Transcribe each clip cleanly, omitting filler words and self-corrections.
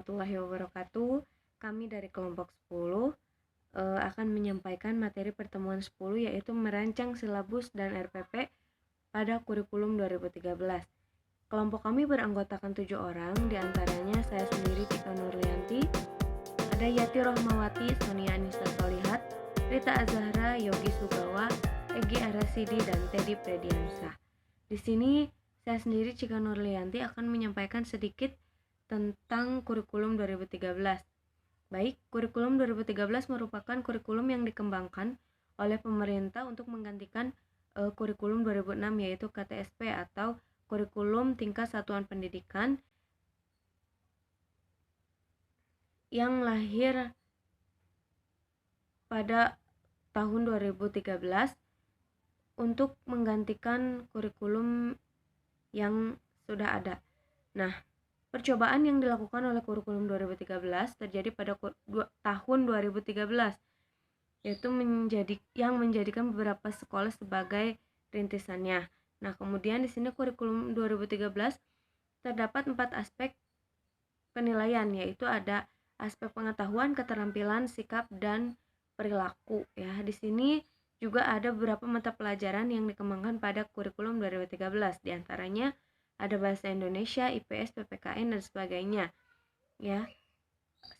warahmatullahi wabarakatuh. Kami dari kelompok 10 akan menyampaikan materi pertemuan 10 yaitu merancang silabus dan RPP pada kurikulum 2013. Kelompok kami beranggotakan 7 orang, diantaranya saya sendiri Tika Nurlianti, ada Yati Rohmawati, Sonia Anissa Solihat, Rita Azahra, Yogi Sugawa, Egi Arasidi, dan Teddy Prediansyah. Di sini saya sendiri Cika Nurlianti akan menyampaikan sedikit tentang kurikulum 2013. Baik, kurikulum 2013 merupakan kurikulum yang dikembangkan oleh pemerintah untuk menggantikan kurikulum 2006 yaitu KTSP atau kurikulum tingkat satuan pendidikan yang lahir pada tahun 2013 untuk menggantikan kurikulum yang sudah ada. Nah, percobaan yang dilakukan oleh kurikulum 2013 terjadi pada tahun 2013, yaitu menjadikan beberapa sekolah sebagai rintisannya. Nah, kemudian di sini kurikulum 2013 terdapat 4 aspek penilaian, yaitu ada aspek pengetahuan, keterampilan, sikap, dan perilaku. Ya, di sini juga ada beberapa mata pelajaran yang dikembangkan pada kurikulum 2013, diantaranya ada bahasa Indonesia, IPS, PPKN, dan sebagainya. Ya,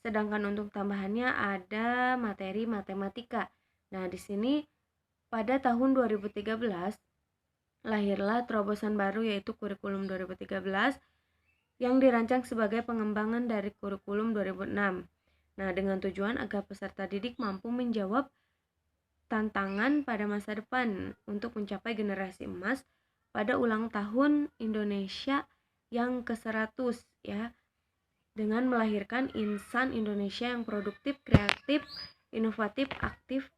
sedangkan untuk tambahannya ada materi matematika. Nah, di sini pada tahun 2013 lahirlah terobosan baru yaitu kurikulum 2013 yang dirancang sebagai pengembangan dari kurikulum 2006. Nah, dengan tujuan agar peserta didik mampu menjawab tantangan pada masa depan untuk mencapai generasi emas pada ulang tahun Indonesia yang ke-100 ya, dengan melahirkan insan Indonesia yang produktif, kreatif, inovatif, aktif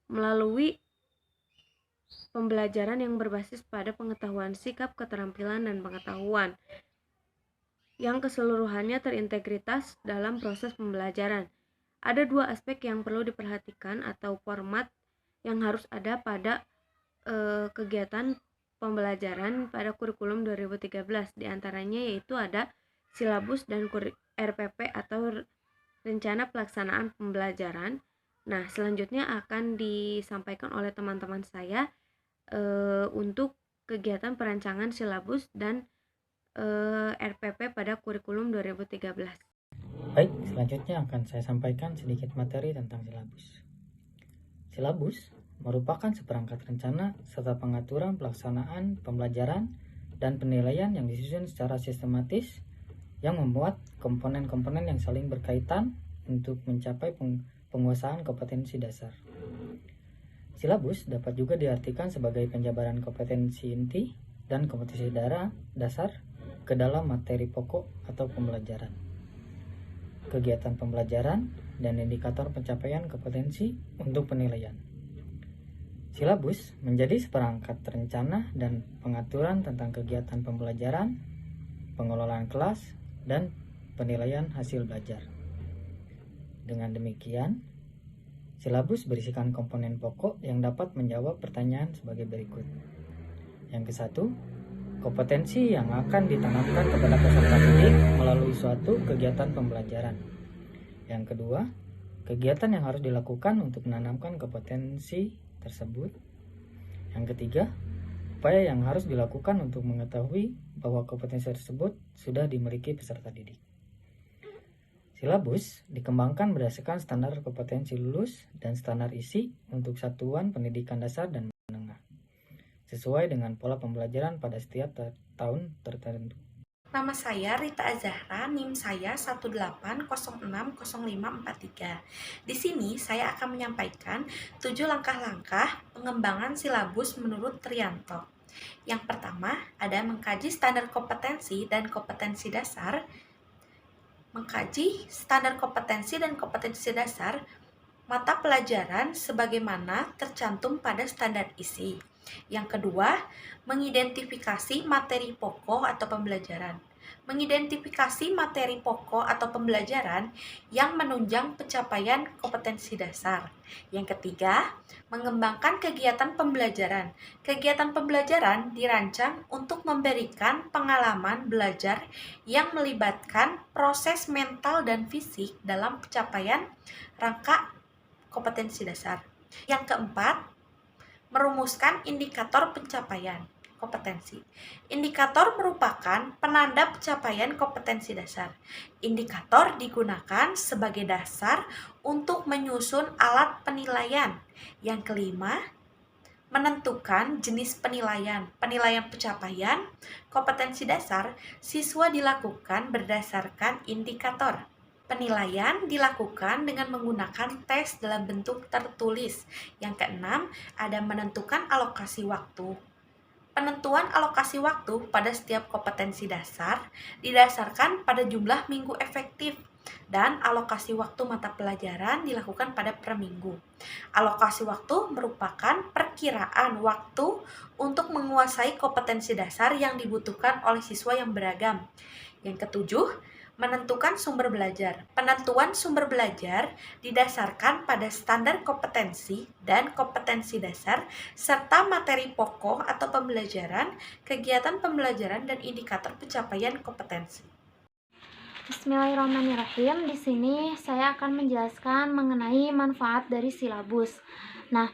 melalui pembelajaran yang berbasis pada pengetahuan, sikap, keterampilan, dan pengetahuan yang keseluruhannya terintegritas dalam proses pembelajaran. Ada 2 aspek yang perlu diperhatikan atau format yang harus ada pada kegiatan pembelajaran pada kurikulum 2013, diantaranya yaitu ada silabus dan RPP atau rencana pelaksanaan pembelajaran. Nah, selanjutnya akan disampaikan oleh teman-teman saya untuk kegiatan perancangan silabus dan RPP pada kurikulum 2013. Baik, selanjutnya akan saya sampaikan sedikit materi tentang silabus. Silabus merupakan seperangkat rencana serta pengaturan pelaksanaan pembelajaran dan penilaian yang disusun secara sistematis yang membuat komponen-komponen yang saling berkaitan untuk mencapai penguasaan kompetensi dasar. Silabus dapat juga diartikan sebagai penjabaran kompetensi inti dan kompetensi dasar ke dalam materi pokok atau pembelajaran, kegiatan pembelajaran, dan indikator pencapaian kompetensi untuk penilaian. Silabus menjadi seperangkat rencana dan pengaturan tentang kegiatan pembelajaran, pengelolaan kelas, dan penilaian hasil belajar. Dengan demikian, silabus berisikan komponen pokok yang dapat menjawab pertanyaan sebagai berikut. Yang ke-1, kompetensi yang akan ditanamkan kepada peserta didik melalui suatu kegiatan pembelajaran. Yang kedua, kegiatan yang harus dilakukan untuk menanamkan kompetensi tersebut. Yang ketiga, upaya yang harus dilakukan untuk mengetahui bahwa kompetensi tersebut sudah dimiliki peserta didik. Silabus dikembangkan berdasarkan standar kompetensi lulus dan standar isi untuk satuan pendidikan dasar dan menengah, sesuai dengan pola pembelajaran pada setiap tahun tertentu. Nama saya Rita Azahra, NIM saya 1806053. Di sini saya akan menyampaikan 7 langkah-langkah pengembangan silabus menurut Trianto. Yang pertama, ada mengkaji standar kompetensi dan kompetensi dasar. Mengkaji standar kompetensi dan kompetensi dasar mata pelajaran sebagaimana tercantum pada standar isi. Yang kedua, mengidentifikasi materi pokok atau pembelajaran. mengidentifikasi materi pokok atau pembelajaran yang menunjang pencapaian kompetensi dasar. Yang ketiga, mengembangkan kegiatan pembelajaran. Kegiatan pembelajaran dirancang untuk memberikan pengalaman belajar yang melibatkan proses mental dan fisik dalam pencapaian rangka kompetensi dasar. Yang keempat, merumuskan indikator pencapaian kompetensi. Indikator merupakan penanda pencapaian kompetensi dasar. Indikator digunakan sebagai dasar untuk menyusun alat penilaian. Yang kelima, menentukan jenis penilaian. Penilaian pencapaian kompetensi dasar siswa dilakukan berdasarkan indikator. Penilaian dilakukan dengan menggunakan tes dalam bentuk tertulis. Yang keenam, ada menentukan alokasi waktu. Penentuan alokasi waktu pada setiap kompetensi dasar didasarkan pada jumlah minggu efektif dan alokasi waktu mata pelajaran dilakukan pada per minggu. Alokasi waktu merupakan perkiraan waktu untuk menguasai kompetensi dasar yang dibutuhkan oleh siswa yang beragam. Yang ketujuh, menentukan sumber belajar. Penentuan sumber belajar didasarkan pada standar kompetensi dan kompetensi dasar serta materi pokok atau pembelajaran, kegiatan pembelajaran dan indikator pencapaian kompetensi. Bismillahirrahmanirrahim. Di sini saya akan menjelaskan mengenai manfaat dari silabus. Nah,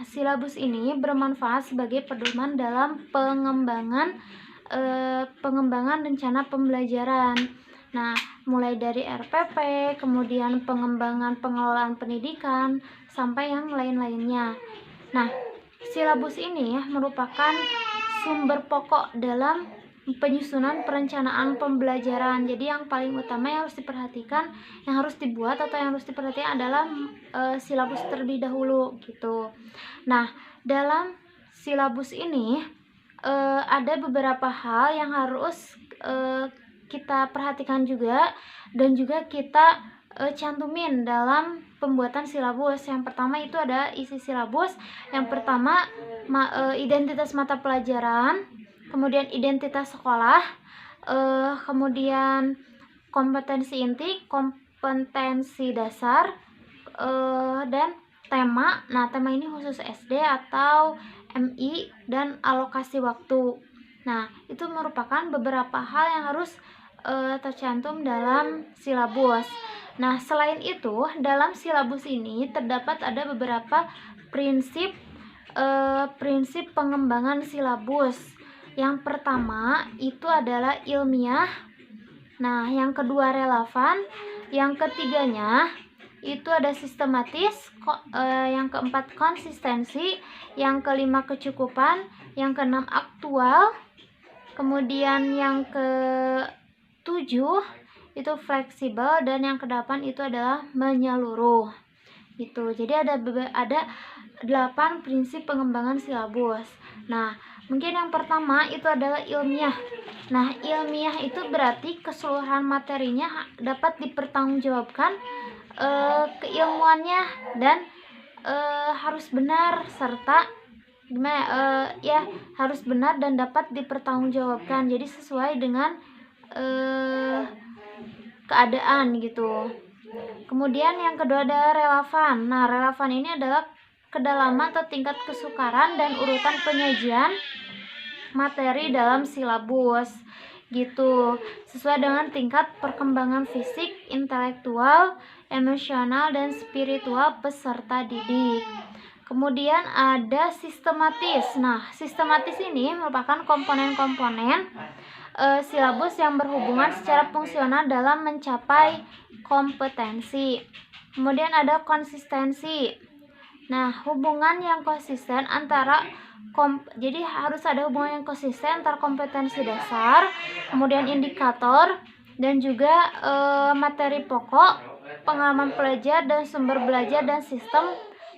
silabus ini bermanfaat sebagai pedoman dalam pengembangan rencana pembelajaran. Nah, mulai dari RPP, kemudian pengembangan pengelolaan pendidikan, sampai yang lain-lainnya. Nah, silabus ini merupakan sumber pokok dalam penyusunan perencanaan pembelajaran. Jadi yang paling utama yang harus diperhatikan, yang harus dibuat atau yang harus diperhatikan adalah silabus terlebih dahulu gitu. Nah, dalam silabus ini ada beberapa hal yang harus kita perhatikan juga dan juga kita cantumin dalam pembuatan silabus. Yang pertama itu ada isi silabus. Yang pertama identitas mata pelajaran, kemudian identitas sekolah, kemudian kompetensi inti, kompetensi dasar, dan tema. Nah, tema ini khusus SD atau MI dan alokasi waktu. Nah, itu merupakan beberapa hal yang harus tercantum dalam silabus. Nah, selain itu, dalam silabus ini terdapat ada beberapa prinsip pengembangan silabus. Yang pertama itu adalah ilmiah. Nah, yang kedua relevan. Yang ketiganya itu ada sistematis, yang keempat konsistensi, yang kelima kecukupan, yang keenam aktual, kemudian yang ketujuh itu fleksibel, dan yang kedelapan itu adalah menyeluruh gitu. Jadi ada 8 prinsip pengembangan silabus. Nah, mungkin yang pertama itu adalah ilmiah. Nah, ilmiah itu berarti keseluruhan materinya dapat dipertanggungjawabkan keilmuannya dan harus benar serta harus benar dan dapat dipertanggungjawabkan. Jadi sesuai dengan keadaan gitu. Kemudian yang kedua ada relevan. Nah, relevan ini adalah kedalaman atau tingkat kesukaran dan urutan penyajian materi dalam silabus gitu, sesuai dengan tingkat perkembangan fisik, intelektual, emosional, dan spiritual peserta didik. Kemudian ada sistematis. Nah, sistematis ini merupakan komponen-komponen silabus yang berhubungan secara fungsional dalam mencapai kompetensi. Kemudian ada konsistensi. Nah, hubungan yang konsisten antara jadi harus ada hubungan yang konsisten antara kompetensi dasar, kemudian indikator, dan juga materi pokok, pengalaman pelajar dan sumber belajar, dan sistem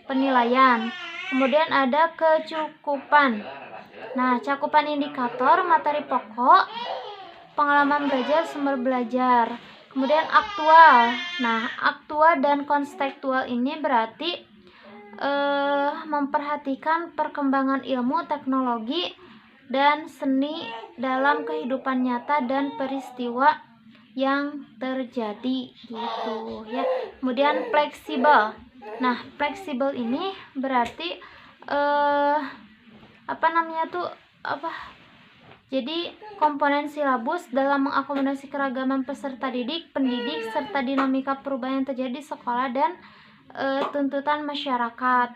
penilaian. Kemudian ada kecukupan. Nah, cakupan indikator, materi pokok, pengalaman belajar, sumber belajar. Kemudian aktual. Nah, aktual dan kontekstual ini berarti memperhatikan perkembangan ilmu, teknologi, dan seni dalam kehidupan nyata dan peristiwa yang terjadi gitu ya. Kemudian fleksibel. Nah, fleksibel ini berarti jadi komponen silabus dalam mengakomodasi keragaman peserta didik, pendidik, serta dinamika perubahan yang terjadi di sekolah dan tuntutan masyarakat.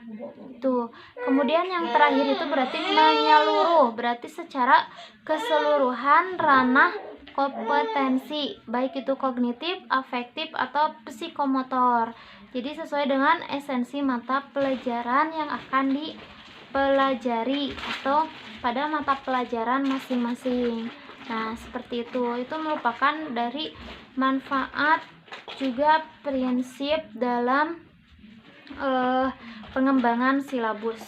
Tuh. Kemudian yang terakhir itu berarti menyeluruh, berarti secara keseluruhan ranah kompetensi, baik itu kognitif, afektif, atau psikomotor. Jadi sesuai dengan esensi mata pelajaran yang akan dipelajari atau pada mata pelajaran masing-masing. Nah, seperti itu. Itu merupakan dari manfaat juga prinsip dalam pengembangan silabus.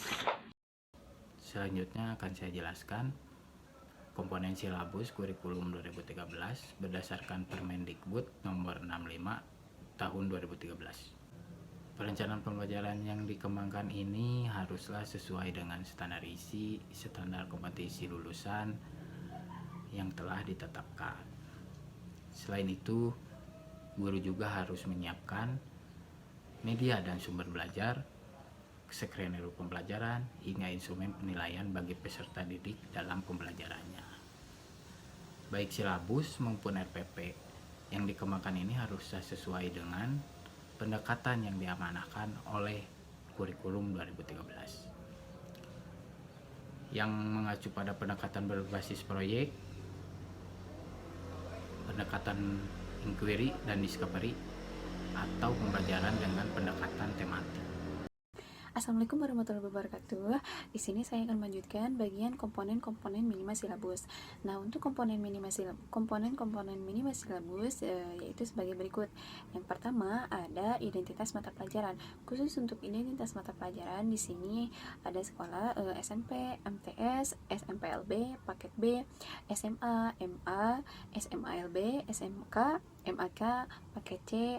Selanjutnya akan saya jelaskan komponen silabus kurikulum 2013 berdasarkan Permendikbud nomor 65 tahun 2013. Perencanaan pembelajaran yang dikembangkan ini haruslah sesuai dengan standar isi, standar kompetisi lulusan yang telah ditetapkan. Selain itu, guru juga harus menyiapkan media dan sumber belajar, skenario pembelajaran, hingga instrumen penilaian bagi peserta didik dalam pembelajarannya. Baik silabus maupun RPP yang dikembangkan ini harus sesuai dengan pendekatan yang diamanahkan oleh kurikulum 2013 yang mengacu pada pendekatan berbasis proyek, pendekatan inquiry dan discovery, atau pembelajaran dengan pendekatan tematik. Assalamualaikum warahmatullahi wabarakatuh. Di sini saya akan melanjutkan bagian komponen-komponen minimal silabus. Nah, untuk komponen minimal silabus yaitu sebagai berikut. Yang pertama ada identitas mata pelajaran. Khusus untuk identitas mata pelajaran di sini ada sekolah SMP, MTS, SMPLB, paket B, SMA, MA, SMALB, SMK, MAK, paket C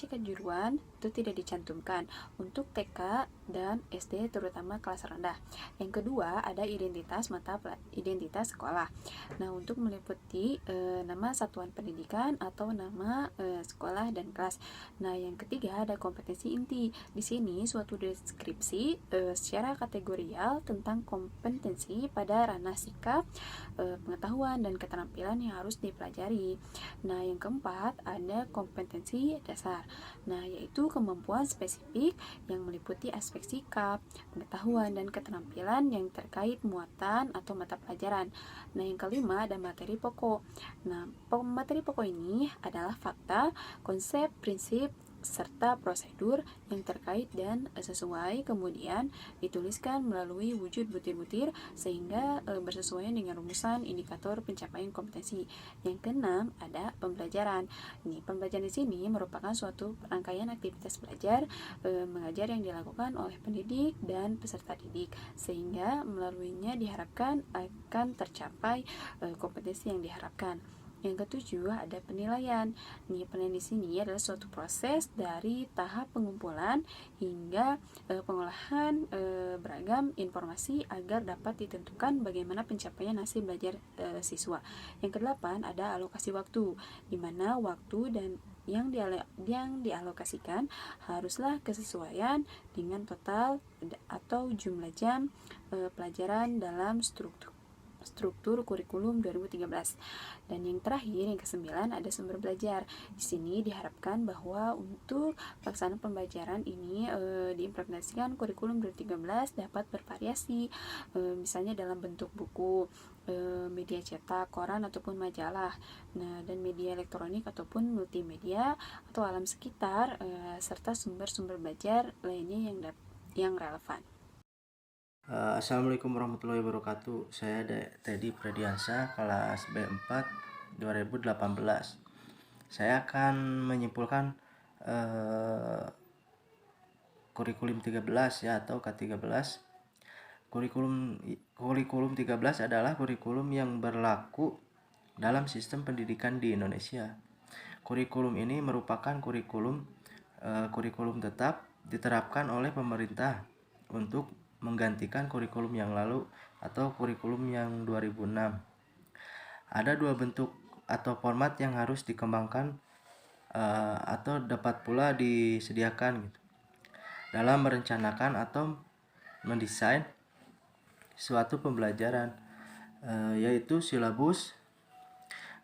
kejuruan itu tidak dicantumkan untuk TK dan SD terutama kelas rendah. Yang kedua ada identitas sekolah. Nah, untuk meliputi nama satuan pendidikan atau nama sekolah dan kelas. Nah, yang ketiga ada kompetensi inti. Di sini suatu deskripsi secara kategorial tentang kompetensi pada ranah sikap, pengetahuan dan keterampilan yang harus dipelajari. Nah, yang keempat ada kompetensi dasar. Nah, yaitu kemampuan spesifik yang meliputi aspek sikap, pengetahuan dan keterampilan yang terkait muatan atau mata pelajaran. Nah, yang kelima ada materi pokok. Nah, materi pokok ini adalah fakta, konsep, prinsip serta prosedur yang terkait dan sesuai, kemudian dituliskan melalui wujud butir-butir sehingga bersesuaian dengan rumusan indikator pencapaian kompetensi. Yang keenam ada pembelajaran. Ini pembelajaran di sini merupakan suatu rangkaian aktivitas belajar mengajar yang dilakukan oleh pendidik dan peserta didik sehingga melaluinya diharapkan akan tercapai kompetensi yang diharapkan. Yang ketujuh ada penilaian. Penilaian di sini adalah suatu proses dari tahap pengumpulan hingga pengolahan beragam informasi agar dapat ditentukan bagaimana pencapaian hasil belajar siswa. Yang kedelapan ada alokasi waktu, di mana waktu dan yang dialokasikan haruslah kesesuaian dengan total atau jumlah jam pelajaran dalam struktur kurikulum 2013. Dan yang terakhir, yang kesembilan ada sumber belajar. Di sini diharapkan bahwa untuk pelaksanaan pembelajaran ini diimplementasikan kurikulum 2013 dapat bervariasi, misalnya dalam bentuk buku, media cetak, koran ataupun majalah, nah dan media elektronik ataupun multimedia atau alam sekitar, serta sumber-sumber belajar lainnya yang relevan. Assalamualaikum warahmatullahi wabarakatuh. Saya Teddy Pradiansa, kelas B4 2018. Saya akan menyimpulkan kurikulum 13 ya, atau K13. Kurikulum 13 adalah kurikulum yang berlaku dalam sistem pendidikan di Indonesia. Kurikulum ini merupakan kurikulum tetap diterapkan oleh pemerintah untuk menggantikan kurikulum yang lalu atau kurikulum yang 2006. Ada dua bentuk atau format yang harus dikembangkan atau dapat pula disediakan gitu, dalam merencanakan atau mendesain suatu pembelajaran, yaitu silabus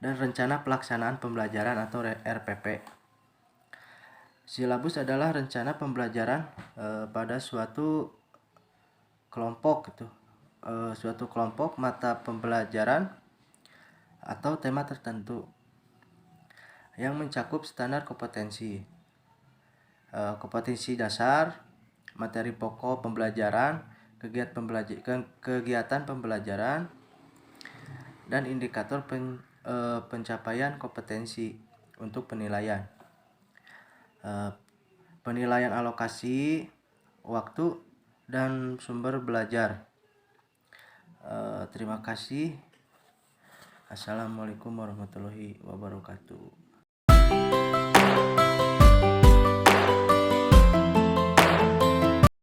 dan rencana pelaksanaan pembelajaran atau RPP. Silabus adalah rencana pembelajaran pada suatu kelompok gitu, suatu kelompok mata pembelajaran atau tema tertentu yang mencakup standar kompetensi, kompetensi dasar, materi pokok pembelajaran, kegiatan pembelajaran, dan indikator pencapaian kompetensi untuk penilaian. Penilaian alokasi waktu dan sumber belajar. Terima kasih. Assalamualaikum warahmatullahi wabarakatuh.